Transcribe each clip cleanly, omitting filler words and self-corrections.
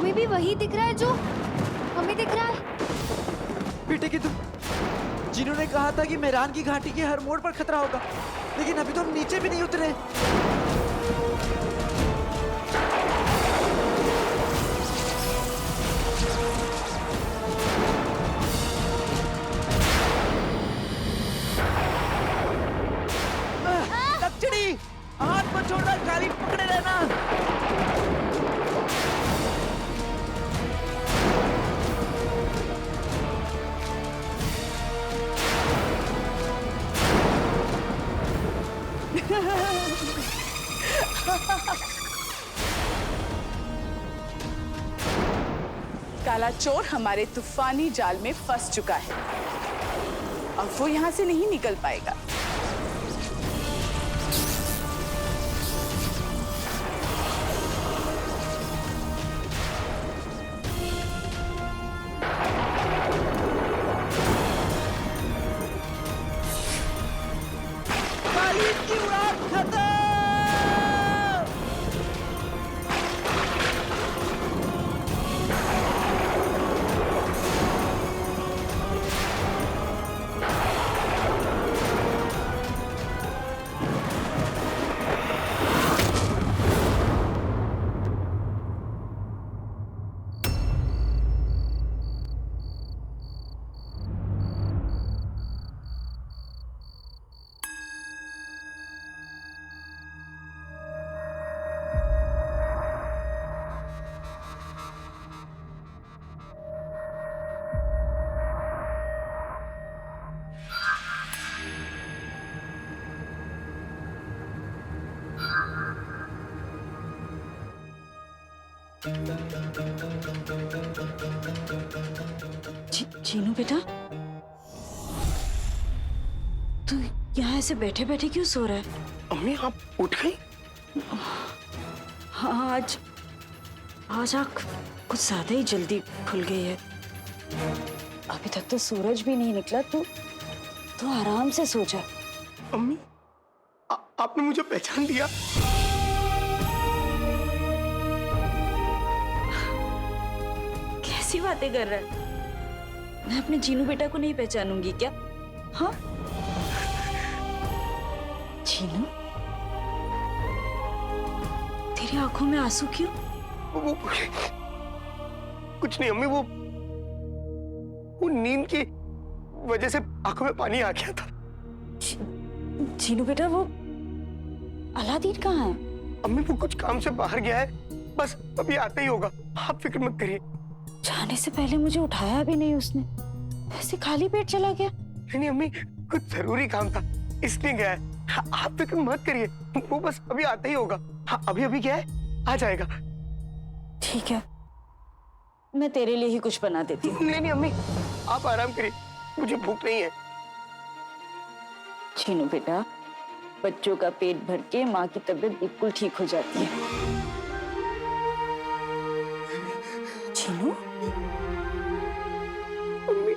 तुम्हें भी वही दिख रहा है जो हमें दिख रहा है? बेटे की तुम जिन्होंने कहा था कि मेहरान की घाटी के हर मोड़ पर खतरा होगा, लेकिन अभी तो हम नीचे भी नहीं उतरे। लक्ष्मी, हाथ मत छोड़ना, गाड़ी पकड़े रहना। काला चोर हमारे तूफानी जाल में फंस चुका है। अब वो यहाँ से नहीं निकल पाएगा। कालीन की उड़ान खत्म। चीनू बेटा, तू यहाँ ऐसे बैठे बैठे क्यों सो रहा है? अम्मी आप उठ गई? हाँ, आज आँख कुछ ज्यादा ही जल्दी खुल गई है। अभी तक तो सूरज भी नहीं निकला। तू आराम से सो जा। अम्मी आपने मुझे पहचान लिया? कैसी बातें कर रहा है? मैं अपने जीनू बेटा को नहीं पहचानूंगी क्या? हाँ जीनू, तेरी आंखों में आंसू क्यों? वो कुछ नहीं अम्मी, वो नींद की वजह से आंखों में पानी आ गया था। जीनू बेटा, वो अलादीन कहाँ है? अम्मी वो कुछ काम से बाहर गया है, बस अभी आता ही होगा, आप फिक्र मत करिए। जाने से पहले मुझे उठाया भी नहीं उसने, ऐसे खाली पेट चला गया। नहीं अम्मी, कुछ जरूरी काम था इसलिए गया है, आप फिक्र मत करिए, वो बस अभी आता ही होगा। हाँ अभी अभी गया है, आ जाएगा। ठीक है, मैं तेरे लिए ही कुछ बना देती हूँ। नहीं अम्मी आप आराम करिए, मुझे भूख नहीं है। चीनू बेटा, बच्चों का पेट भर के माँ की तबीयत बिल्कुल ठीक हो जाती है। चीनू, अम्मी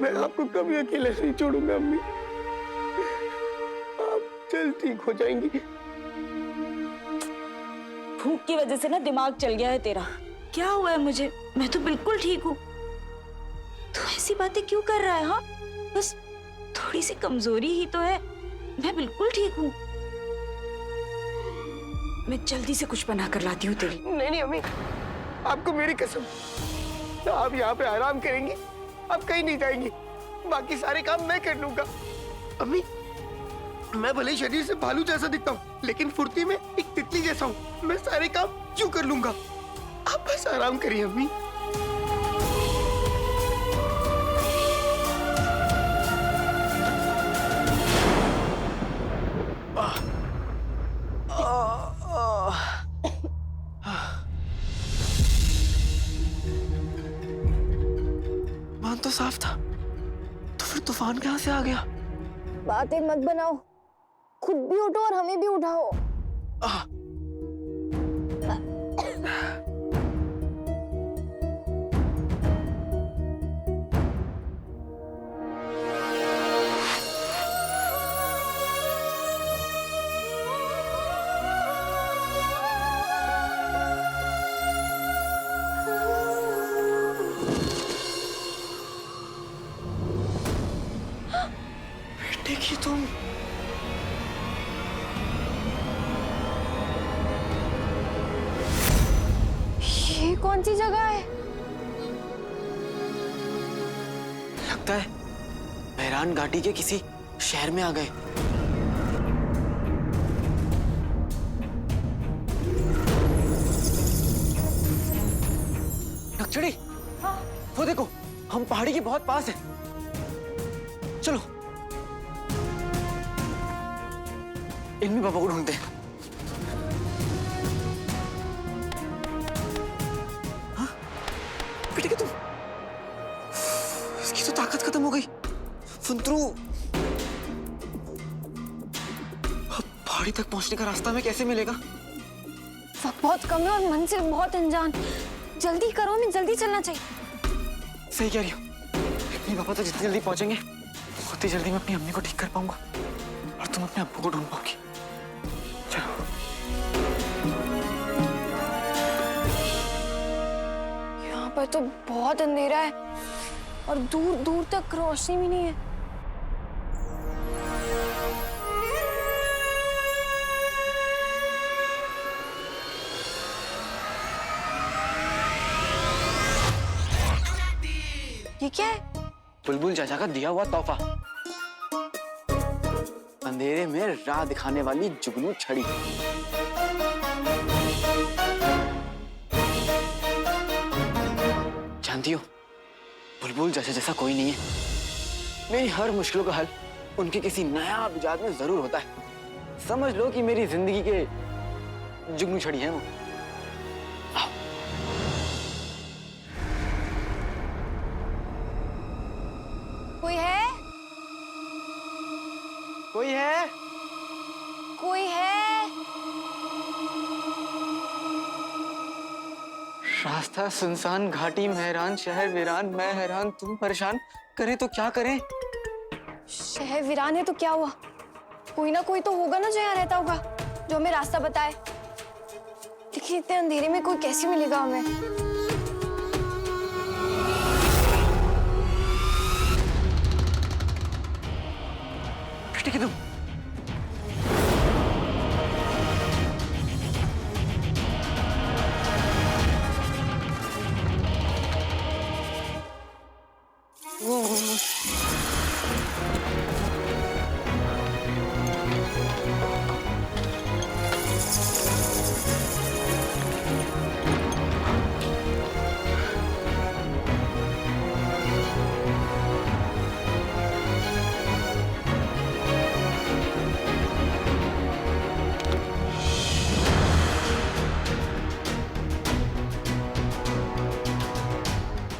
मैं आपको कभी अकेले नहीं छोड़ूंगा अम्मी, आप जल्द ठीक हो जाएंगी। भूख की वजह से ना दिमाग चल गया है तेरा। क्या हुआ है मुझे? मैं तो बिल्कुल ठीक हूँ। तू ऐसी बातें क्यों कर रहा है? हाँ, बस थोड़ी सी कमजोरी ही तो है, मैं बिल्कुल ठीक हूँ। मैं जल्दी से कुछ बना कर लाती हूँ तेरी। नहीं अम्मी, आपको मेरी कसम, आप यहाँ पे आराम करेंगी, आप कहीं नहीं जाएंगी, बाकी सारे काम मैं कर लूंगा। अम्मी मैं भले ही शरीर से भालू जैसा दिखता हूँ, लेकिन फुर्ती में एक तितली जैसा हूँ, मैं सारे काम यूं कर लूंगा, आप बस आराम करिए अम्मी। मान तो साफ था, तो फिर तूफान कहाँ से आ गया? बातें मत बनाओ, खुद भी उठो और हमें भी उठाओ। ये तुम ये कौन सी जगह है? लगता है मेहरान घाटी के किसी शहर में आ गए। नक्चड़ी, वो देखो, हम पहाड़ी के बहुत पास हैं। चलो इनमें बाबा को ढूंढते हैं। हाँ? बेटे क्या तुम? इसकी तो ताकत खत्म हो गई। फुंतरू, अब पहाड़ी तक पहुंचने का रास्ता हमें कैसे मिलेगा? वक्त बहुत कम है और मंजिल बहुत अनजान। जल्दी करो, हमें जल्दी चलना चाहिए। सही कह रही हो। अपने पापा तो जितनी जल्दी पहुंचेंगे उतनी जल्दी मैं अपनी अम्मी को ठीक कर पाऊंगा और तुम अपने अब्बू को ढूंढ पाओगी। चलो। यहाँ पर तो बहुत अंधेरा है और दूर दूर तक रोशनी भी नहीं है। ये क्या है? बुलबुल चाचा का दिया हुआ तोहफा। अंधेरे में राह दिखाने वाली जुगनू छड़ी। जानती हो, बुलबुल चाचा जैसा कोई नहीं है। मेरी हर मुश्किलों का हल उनके किसी नया इजाद में जरूर होता है। समझ लो कि मेरी जिंदगी के जुगनू छड़ी है वो। आओ। कोई है? कोई है? कोई है? रास्ता सुनसान, घाटी मेहरान, शहर वीरान, मैं हैरान तुम परेशान, करें तो क्या करें? शहर वीरान है तो क्या हुआ? कोई ना कोई तो होगा ना जो यहाँ रहता होगा, जो हमें रास्ता बताए। लेकिन इतने अंधेरे में कोई कैसे मिलेगा हमें? बेटे की तुम?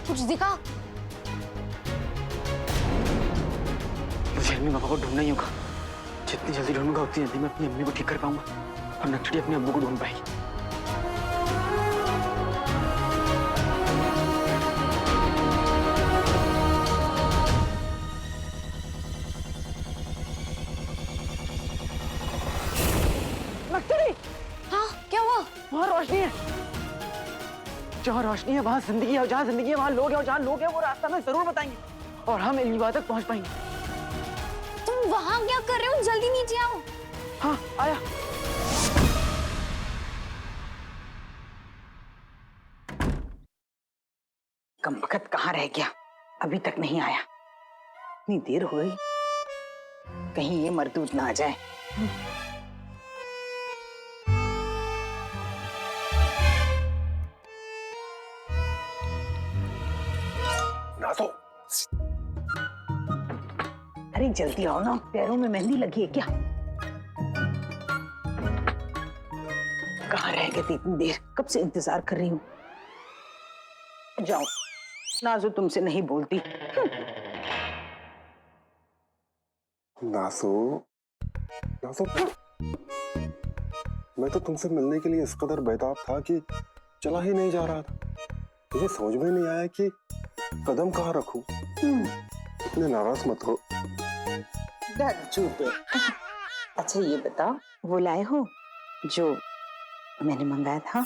कुछ दिखा? मुझे अम्मी पापा को ढूंढना ही होगा। जितनी जल्दी ढूंढूंगा उतनी जल्दी मैं अपनी अम्मी को ठीक कर पाऊंगा और नक्चड़ी अपने अब्बू को ढूंढ पाएगी। नक्चड़ी! हाँ, क्या हुआ? वहाँ रोशनी है। जहाँ रोशनी है वहाँ जिंदगी है, और जहाँ जिंदगी है वहाँ लोग हैं, और जहाँ लोग हैं वो रास्ता हमें जरूर बताएंगे और हम इल्मीबाद तक पहुँच पाएंगे। तुम वहाँ क्या कर रहे हो? जल्दी नीचे आओ। हाँ, आया। कमबख्त कहाँ रह गया? अभी तक नहीं आया। इतनी देर हो गई, कहीं ये मरदूद ना आ जाए। नाज़ो, अरे जल्दी आओ ना, पैरों में मेहंदी लगी है क्या? कहाँ रह गए थे इतनी देर? कब से इंतजार कर रही हूँ। जाओ, नाज़ो तुमसे नहीं बोलती। नाज़ो, नाज़ो, मैं तो तुमसे मिलने के लिए इस कदर बेताब था कि चला ही नहीं जा रहा था। मुझे समझ में नहीं आया कि कदम कहाँ रखूं। इतने नाराज मत हो। चुप है। अच्छा ये बताओ, वो लाए हो जो मैंने मंगाया था?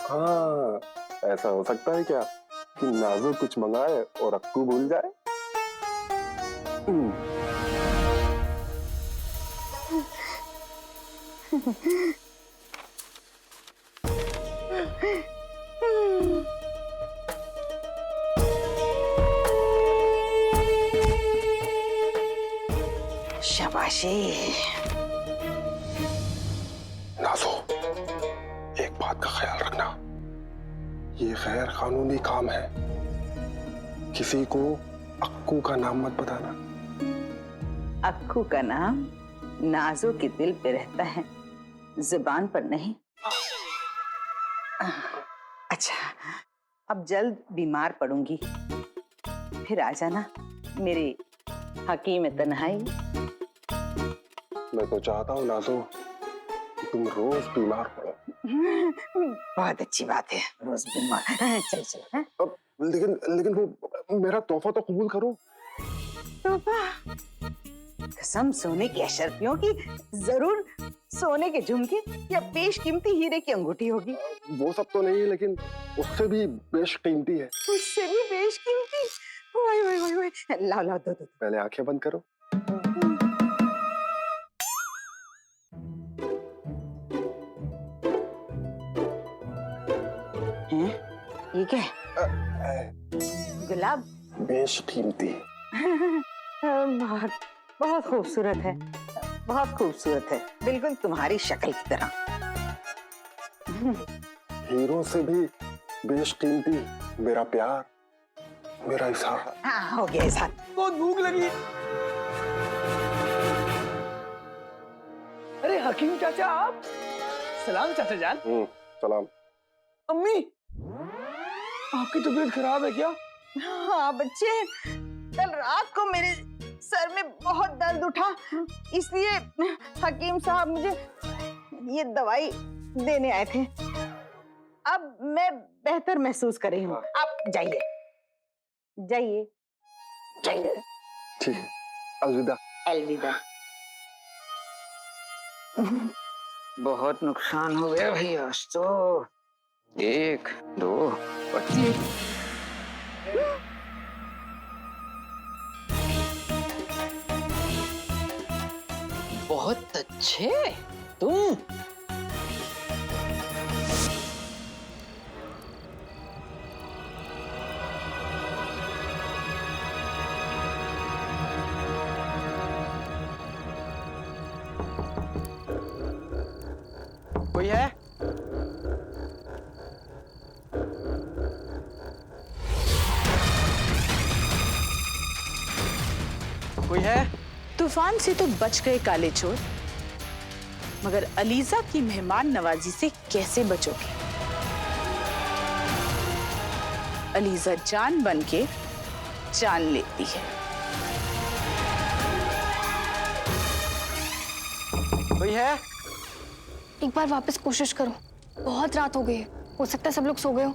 हाँ, ऐसा हो सकता है क्या कि नाज़ो कुछ मंगाए और अक्कू भूल जाए? शाबाशी। नाजो, एक बात का ख्याल रखना, ये गैर कानूनी काम है। किसी को अक्कू का नाम मत बताना। अक्कू का नाम नाजो के दिल पे रहता है, जुबान पर नहीं। अच्छा, अब जल्द बीमार पड़ूंगी, फिर आ जाना मेरे हकीम तन्हाई। मैं तो चाहता हूँ नाजो कि तुम रोज बीमार पड़ो। बहुत अच्छी बात है, रोज बीमार। चल चल। हाँ? अब लेकिन वो मेरा तोहफा तो कबूल करो। तोहफा? कसम सोने की अशर्फियों की, जरूर सोने के झुमके या बेशकीमती हीरे की अंगूठी होगी। वो सब तो नहीं है, लेकिन उससे भी बेशकीमती है। उससे भी बेशकीमती? ओए ओए ओए ओए, लाओ लाओ दो दो। पहले आंखें बंद करो। हैं? ये क्या है? गुलाब? बेशकीमती। बहुत बहुत खूबसूरत है, बहुत खूबसूरत है, बिल्कुल तुम्हारी शक्ल की तरह। हीरों से भी बेशकीमती मेरा प्यार, मेरा इशारा। हाँ, हो गया इज़हार। बहुत भूख लगी। अरे हकीम चाचा आप? सलाम चाचा जान। सलाम। अम्मी, आपकी तबीयत खराब है क्या? हाँ बच्चे, कल रात को मेरे सर में बहुत दर्द उठा, इसलिए हकीम साहब मुझे ये दवाई देने आए थे। अब मैं बेहतर महसूस कर रही हूँ। आप जाइए जाइए जाइए। ठीक है, अलविदा। अलविदा। बहुत नुकसान हो गया भाई आज तो। 1 2 पट्टी। बहुत अच्छे तुम। कोई है? कोई है? तूफान से तो बच गए काले चोर, मगर अलीजा की मेहमान नवाजी से कैसे बचोगे? अलीजा जान बन के जान लेती है। कोई है? एक बार वापस कोशिश करो, बहुत रात हो गई है, हो सकता है सब लोग सो गए हो।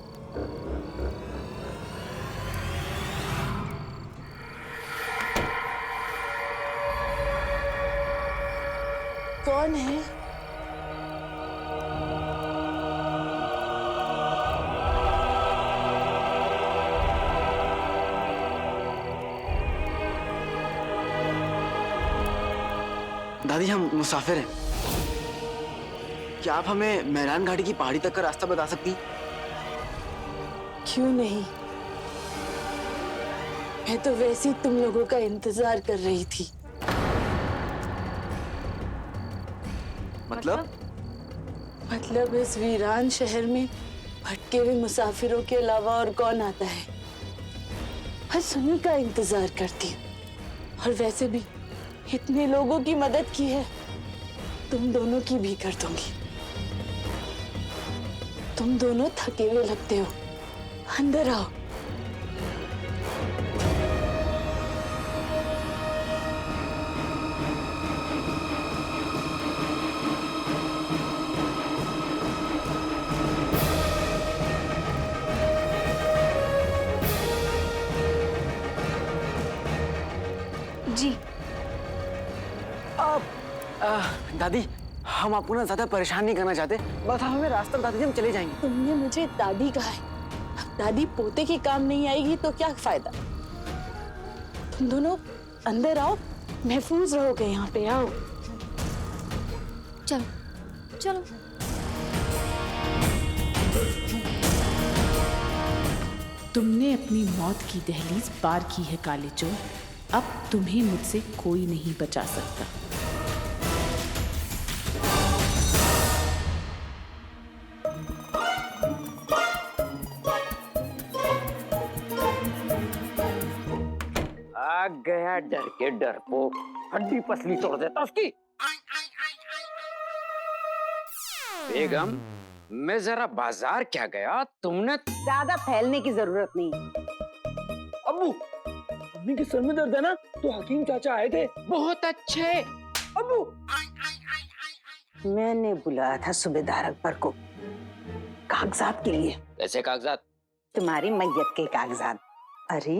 कौन है? दादी, हम मुसाफिर हैं। क्या आप हमें मेहरान घाटी की पहाड़ी तक का रास्ता बता सकती? क्यों नहीं, मैं तो वैसे ही तुम लोगों का इंतजार कर रही थी। मतलब इस वीरान शहर में भटके हुए मुसाफिरों के अलावा और कौन आता है? बस उन्हीं का इंतजार करती हूँ। और वैसे भी इतने लोगों की मदद की है, तुम दोनों की भी कर दूंगी। तुम दोनों थके हुए लगते हो, अंदर आओ। जी दादी, हम आपको ना ज्यादा परेशान नहीं करना चाहते, बस आप हमें रास्ता बता दीजिए, हम चले जाएंगे। तुमने मुझे दादी कहा है, अब दादी पोते के काम नहीं आएगी तो क्या फायदा? तुम दोनों अंदर आओ, महफूज रहोगे यहाँ पे, आओ। चलो चलो। तुमने अपनी मौत की दहलीज पार की है काले चोर, अब तुम्हें मुझसे कोई नहीं बचा सकता। आ गया डर के डरपोक, हड्डी पसली तोड़ देता उसकी। बेगम, मैं जरा बाजार क्या गया, तुमने ज्यादा फैलने की जरूरत नहीं। अब्बू, अम्मी के सर में दर्द है ना, तो हकीम चाचा आए थे। बहुत अच्छे। अब्बू, मैंने बुलाया था सूबेदार अकबर को कागजात के लिए। कैसे कागजात? तुम्हारी मैयत के कागजात। अरे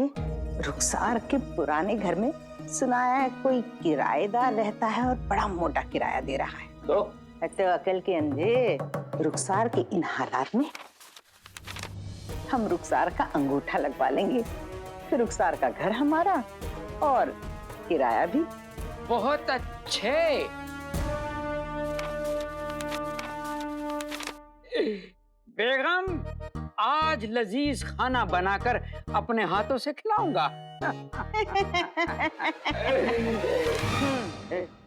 रुखसार के पुराने घर में सुनाया है कोई किराएदार रहता है और बड़ा मोटा किराया दे रहा है। तो अकल के अंधे, रुखसार के इन हालात में हम रुखसार का अंगूठा लगवा लेंगे, फिर रुखसार का घर हमारा और किराया भी। बहुत अच्छे। बेगम, आज लजीज खाना बनाकर अपने हाथों से खिलाऊंगा।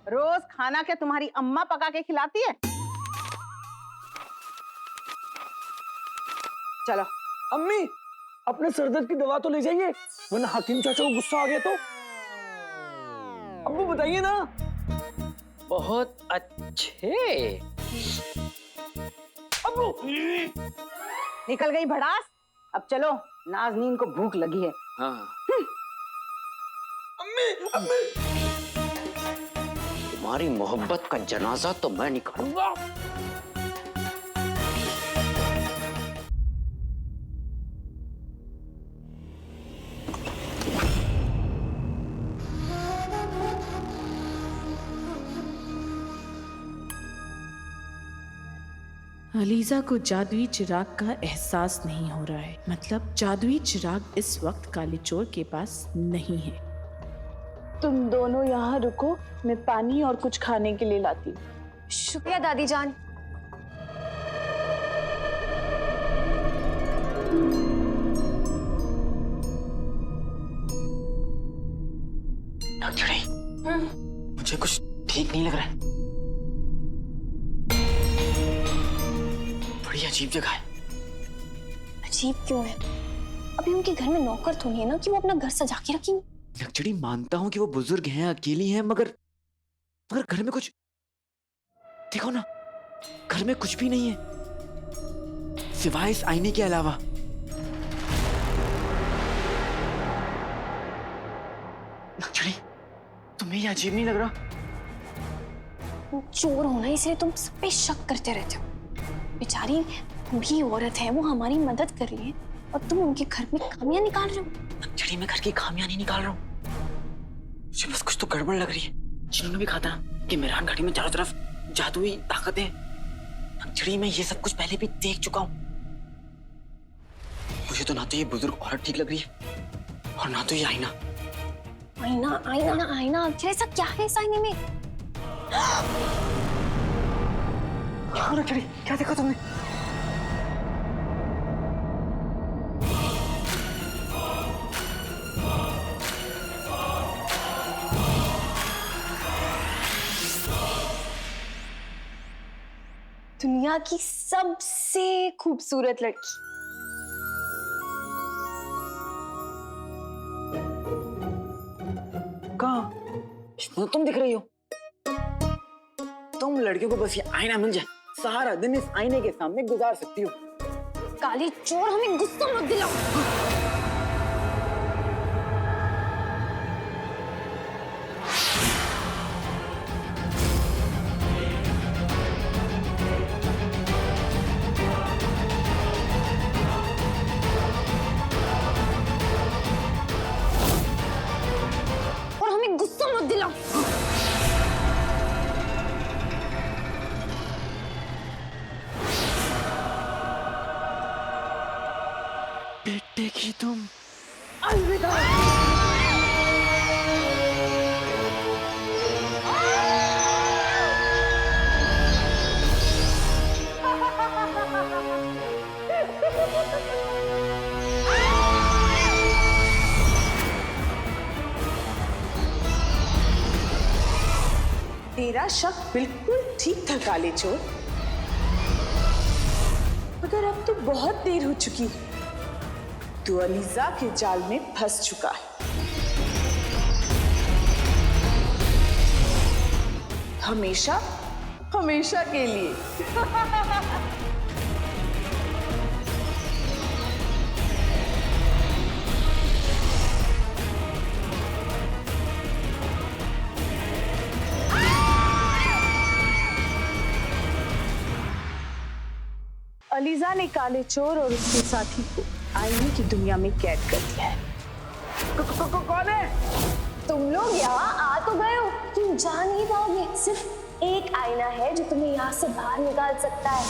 रोज खाना क्या तुम्हारी अम्मा पका के खिलाती है? चलो। अम्मी, अपने सरदर्द की दवा तो ले जाइए, वरना हकीम चाचा को गुस्सा आ गया तो। अब्बू बताइए ना। बहुत अच्छे। अब्बू, निकल गई भड़ास। अब चलो, नाज़नीन को भूख लगी है। हाँ। अम्मी, अम्मी। तुम्हारी मोहब्बत का जनाजा तो मैं निकालूंगा। अलीजा को जादुई चिराग का एहसास नहीं हो रहा है, मतलब जादुई चिराग इस वक्त काले चोर के पास नहीं है। तुम दोनों यहाँ रुको, मैं पानी और कुछ खाने के लिए लाती हूँ। शुक्रिया दादी जान। मुझे कुछ ठीक नहीं लग रहा है। बड़ी अजीब जगह है। अजीब क्यों है? अभी उनके घर में नौकर तो नहीं है ना कि वो अपना घर सजा के रखेंगे। नक्चड़ी, मानता हूँ कि वो बुजुर्ग हैं, अकेली हैं, मगर घर में कुछ देखो ना, घर में कुछ भी नहीं है सिवाय इस आईने के अलावा। नक्चड़ी, तुम्हें ये अजीब नहीं लग रहा? चोर होना इसलिए तुम सब पे शक करते रहते हो। बेचारी बूढ़ी औरत है, वो हमारी मदद कर रही है और तुम उनके घर में खामियां निकाल रहे हो। नक्चड़ी, मैं घर की खामियां नहीं निकाल रहा हूँ, मुझे बस कुछ तो गड़बड़ लग रही है। जिन्होंने भी कहा था कि मेहरान घाटी में चारों तरफ जादुई ताकतें। नक्चड़ी, मैं ये सब कुछ पहले भी देख चुका हूँ। मुझे तो ना तो ये बुजुर्ग औरत ठीक लग रही है और ना तो ये आईना। आईना आईना आईना, आखिर ऐसा क्या है इस आईने में? क्या हो नक्चड़ी, क्या देखा तुमने? दुनिया की सबसे खूबसूरत लड़की। कहाँ? इसमें तुम दिख रही हो। तुम लड़कियों को बस ये आईना मिल जाए, सारा दिन इस आईने के सामने गुजार सकती हो। काले चोर, हमें गुस्सा मत दिलाओ। और हमें गुस्सा मत दिलाओ। बेटे की तुम अलविदा। मेरा शक बिल्कुल ठीक था काले चोर, मगर अब तो बहुत देर हो चुकी है। तू अलीजा के जाल में फंस चुका है, हमेशा हमेशा के लिए। अलीजा ने काले चोर और उसके साथी को आईने की दुनिया में कैद कर दिया है। कौन है? तुम लोग यहाँ आ तो गए हो, तुम जा नहीं पाओगे। सिर्फ एक आईना है जो तुम्हें यहाँ से बाहर निकाल सकता है।